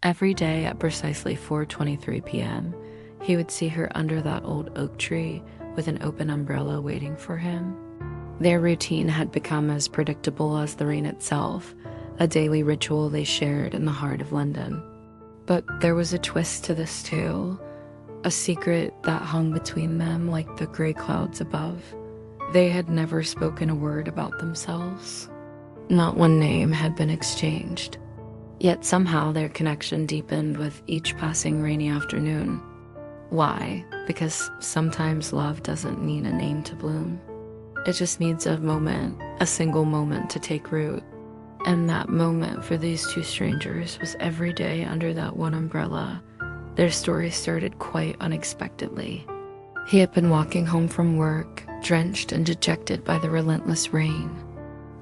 Every day at precisely 4:23 p.m., he would see her under that old oak tree with an open umbrella waiting for him. Their routine had become as predictable as the rain itself, a daily ritual they shared in the heart of London. But there was a twist to this too, a secret that hung between them like the gray clouds above. They had never spoken a word about themselves. Not one name had been exchanged. Yet somehow their connection deepened with each passing rainy afternoon. Why? Because sometimes love doesn't need a name to bloom. It just needs a moment, a single moment to take root. And that moment for these two strangers was every day under that one umbrella. Their story started quite unexpectedly. He had been walking home from work, drenched and dejected by the relentless rain.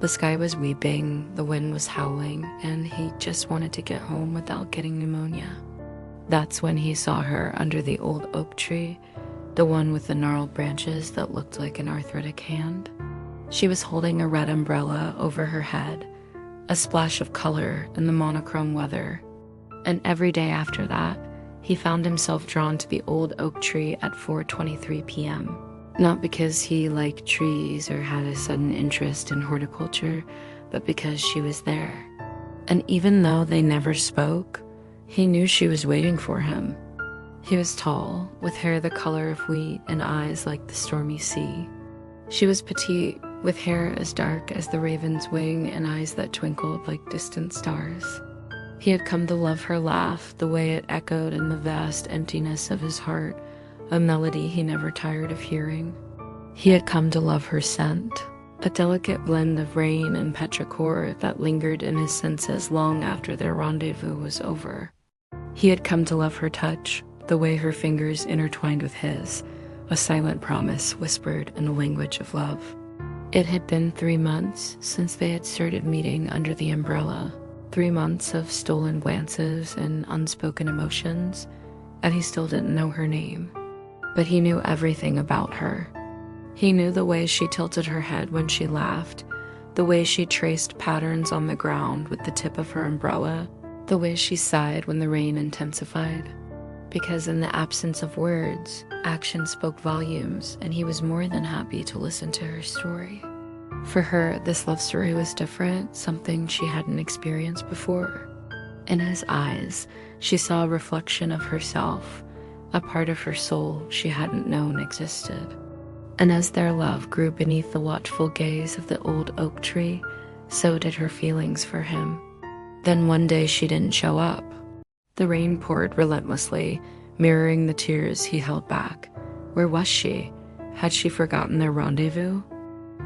The sky was weeping, the wind was howling, and he just wanted to get home without getting pneumonia. That's when he saw her under the old oak tree, the one with the gnarled branches that looked like an arthritic hand. She was holding a red umbrella over her head, a splash of color in the monochrome weather. And every day after that, he found himself drawn to the old oak tree at 4:23 p.m. Not because he liked trees or had a sudden interest in horticulture, but because she was there. And even though they never spoke, he knew she was waiting for him. He was tall, with hair the color of wheat and eyes like the stormy sea. She was petite, with hair as dark as the raven's wing and eyes that twinkled like distant stars. He had come to love her laugh, the way it echoed in the vast emptiness of his heart, a melody he never tired of hearing. He had come to love her scent, a delicate blend of rain and petrichor that lingered in his senses long after their rendezvous was over. He had come to love her touch, the way her fingers intertwined with his, a silent promise whispered in the language of love. It had been 3 months since they had started meeting under the umbrella, 3 months of stolen glances and unspoken emotions, and he still didn't know her name. But he knew everything about her. He knew the way she tilted her head when she laughed, the way she traced patterns on the ground with the tip of her umbrella, the way she sighed when the rain intensified. Because in the absence of words, action spoke volumes, and he was more than happy to listen to her story. For her, this love story was different, something she hadn't experienced before. In his eyes, she saw a reflection of herself, a part of her soul she hadn't known existed. And as their love grew beneath the watchful gaze of the old oak tree, so did her feelings for him. Then one day she didn't show up. The rain poured relentlessly, mirroring the tears he held back. Where was she? Had she forgotten their rendezvous?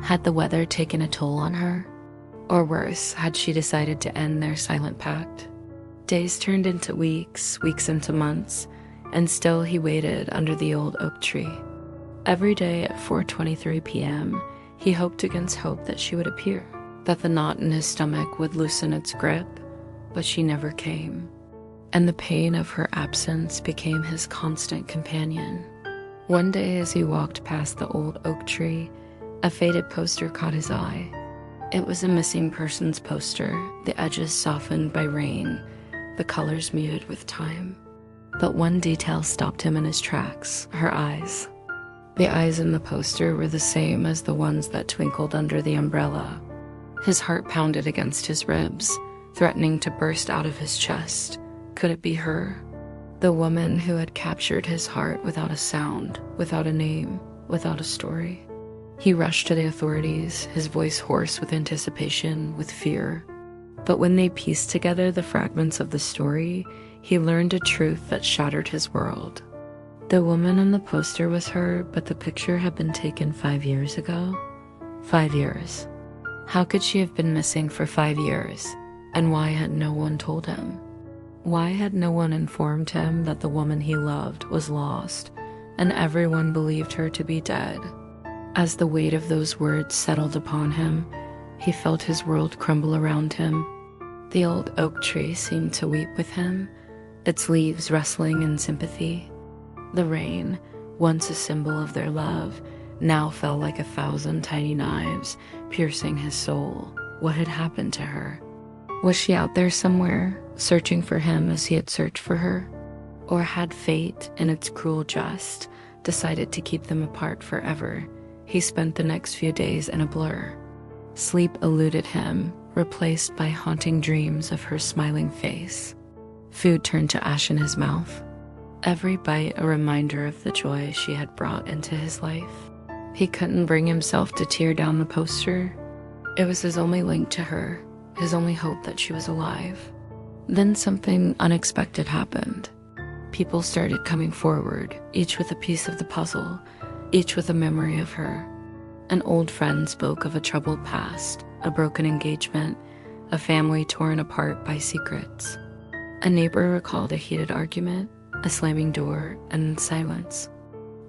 Had the weather taken a toll on her? Or worse, had she decided to end their silent pact? Days turned into weeks, weeks into months, and still he waited under the old oak tree. Every day at 4:23 p.m., he hoped against hope that she would appear, that the knot in his stomach would loosen its grip, but she never came. And the pain of her absence became his constant companion. One day as he walked past the old oak tree, a faded poster caught his eye. It was a missing persons poster, the edges softened by rain, the colors muted with time. But one detail stopped him in his tracks, her eyes. The eyes in the poster were the same as the ones that twinkled under the umbrella. His heart pounded against his ribs, threatening to burst out of his chest. Could it be her? The woman who had captured his heart without a sound, without a name, without a story. He rushed to the authorities, his voice hoarse with anticipation, with fear. But when they pieced together the fragments of the story, he learned a truth that shattered his world. The woman on the poster was her, but the picture had been taken 5 years ago. 5 years. How could she have been missing for 5 years? And why had no one told him? Why had no one informed him that the woman he loved was lost, and everyone believed her to be dead? As the weight of those words settled upon him, he felt his world crumble around him. The old oak tree seemed to weep with him, its leaves rustling in sympathy. The rain, once a symbol of their love, now fell like 1,000 tiny knives, piercing his soul. What had happened to her? Was she out there somewhere, searching for him as he had searched for her? Or had fate, in its cruel jest, decided to keep them apart forever? He spent the next few days in a blur. Sleep eluded him, replaced by haunting dreams of her smiling face. Food turned to ash in his mouth, every bite a reminder of the joy she had brought into his life. He couldn't bring himself to tear down the poster. It was his only link to her, his only hope that she was alive. Then something unexpected happened. People started coming forward, each with a piece of the puzzle, each with a memory of her. An old friend spoke of a troubled past, a broken engagement, a family torn apart by secrets. A neighbor recalled a heated argument, a slamming door, and silence.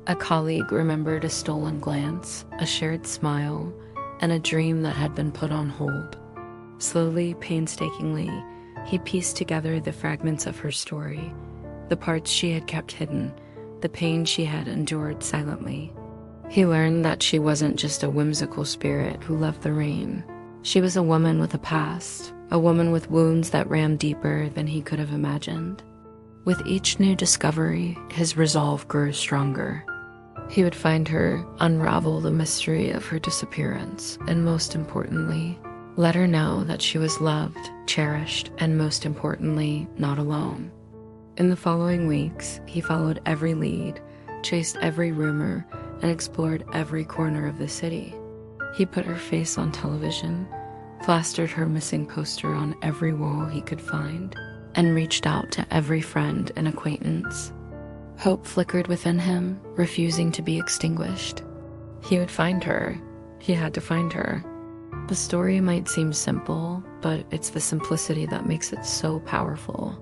A colleague remembered a stolen glance, a shared smile, and a dream that had been put on hold. Slowly, painstakingly, he pieced together the fragments of her story, the parts she had kept hidden, the pain she had endured silently. He learned that she wasn't just a whimsical spirit who loved the rain. She was a woman with a past, a woman with wounds that ran deeper than he could have imagined. With each new discovery, his resolve grew stronger. He would find her, unravel the mystery of her disappearance, and most importantly, let her know that she was loved, cherished, and most importantly, not alone. In the following weeks, he followed every lead, chased every rumor, and explored every corner of the city. He put her face on television, plastered her missing poster on every wall he could find, and reached out to every friend and acquaintance. Hope flickered within him, refusing to be extinguished. He would find her. He had to find her. The story might seem simple, but it's the simplicity that makes it so powerful.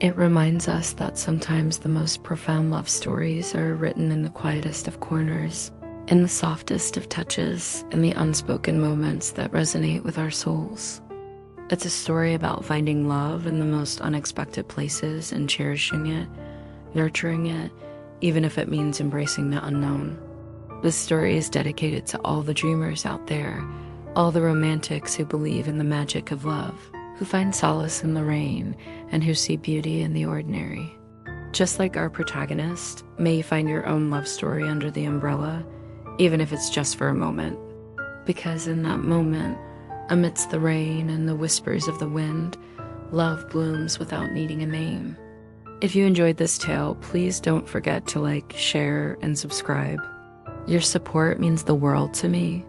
It reminds us that sometimes the most profound love stories are written in the quietest of corners, in the softest of touches, in the unspoken moments that resonate with our souls. It's a story about finding love in the most unexpected places and cherishing it, nurturing it, even if it means embracing the unknown. This story is dedicated to all the dreamers out there, all the romantics who believe in the magic of love, who find solace in the rain, and who see beauty in the ordinary. Just like our protagonist, may you find your own love story under the umbrella, even if it's just for a moment. Because in that moment, amidst the rain and the whispers of the wind, love blooms without needing a name. If you enjoyed this tale, please don't forget to like, share, and subscribe. Your support means the world to me.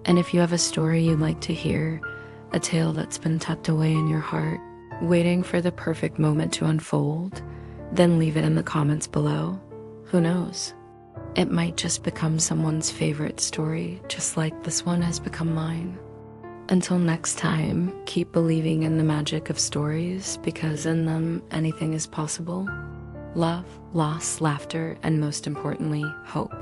And if you have a story you'd like to hear, a tale that's been tucked away in your heart, waiting for the perfect moment to unfold, then leave it in the comments below. Who knows? It might just become someone's favorite story, just like this one has become mine. Until next time, keep believing in the magic of stories, because in them, anything is possible. Love, loss, laughter, and most importantly, hope.